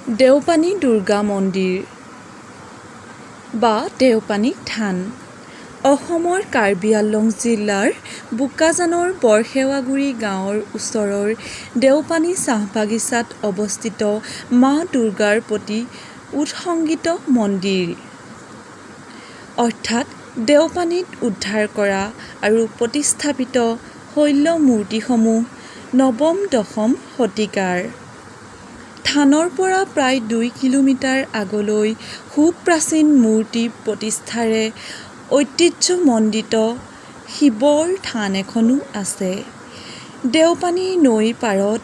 দেওপানী দুৰ্গা মন্দিৰ বা দেওপানী থান অসমৰ কাৰ্বি আংলং জিলাৰ বোকাজানৰ বৰশেৱাগুৰি গাঁৱৰ ওচৰৰ দেওপানী চাহ বাগিচাত অৱস্থিত মা দুৰ্গাৰ প্ৰতি উৎসৰ্গিত মন্দিৰ অৰ্থাৎ দেওপানীত উদ্ধাৰ কৰা আৰু প্ৰতিস্থাপিত শৈল মূৰ্তিসমূহ নৱম-দশম শতিকাৰ থানৰ পৰা প্ৰায় 2 কিলোমিটাৰ আগলৈ সুপ্ৰাচীন মূৰ্তি প্ৰতিষ্ঠাৰে ঐতিহ্যমণ্ডিত শিৱৰ থান এখনো আছে। দেওপানী নৈৰ পাৰত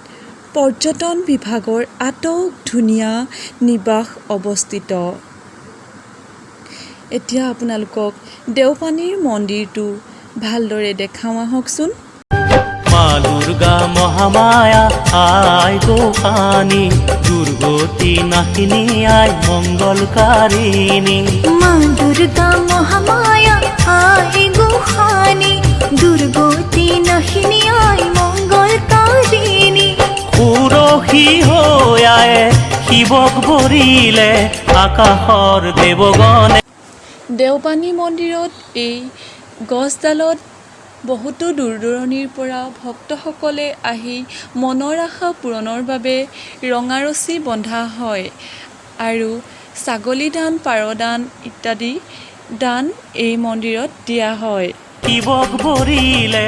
পৰ্যটন বিভাগৰ আটক ধুনীয়া নিবাস অৱস্থিত। এতিয়া আপোনালোকক দেওপানীৰ মন্দিৰটো ভালদৰে দেখাওঁ আহকচোন। মা দুৰ্গা মহামায়া আই গোসানী দুৰ্গতি নাশিনী আই মংগলকাৰিণী। মা দুৰ্গা মহামায়া আই গোসানী দুৰ্গতি নাশিনী আই মংগলকাৰিণী। সুৰসী হৈ আয়ে শিৱক বৰিলে আকাশৰ দেৱগণে। দেওপানী মন্দিৰত এই গছডালত বহুতো দূৰ দূৰণিৰ পৰা ভক্তসকলে আহি মনৰ আশা পূৰণৰ বাবে ৰঙা ৰছী বন্ধা হয় আৰু ছাগলী দান, পাৰ দান ইত্যাদি দান এই মন্দিৰত দিয়া হয়। শিৱক বৰিলে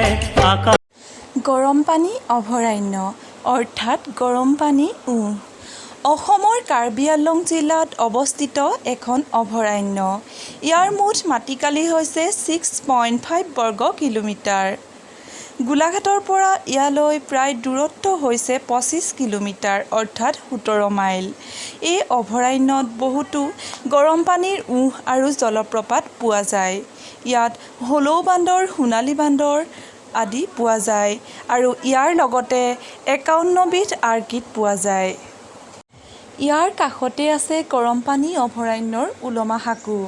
আকাশ গৰমপানী অভয়াৰণ্য অৰ্থাৎ গৰমপানী অসমৰ কাৰ্বি আংলং জিলাত অৱস্থিত এখন অভয়াৰণ্য। ইয়াৰ মুঠ মাটিকালি হৈছে 6.5 বৰ্গ কিলোমিটাৰ। গোলাঘাটৰ পৰা ইয়ালৈ প্ৰায় দূৰত্ব হৈছে 25 কিলোমিটাৰ অৰ্থাৎ 17 মাইল। এই অভয়াৰণ্যত বহুতো গৰমপানীৰ আৰু জলপ্ৰপাত পোৱা যায়। ইয়াত হলৌ বান্দৰ, সোণালী বান্দৰ আদি পোৱা যায় আৰু ইয়াৰ লগতে 51 বিধ অৰ্কিড পোৱা যায়। ইয়াৰ কাষতে আছে গৰমপানী অভয়াৰণ্যৰ ওলমা সাঁকো।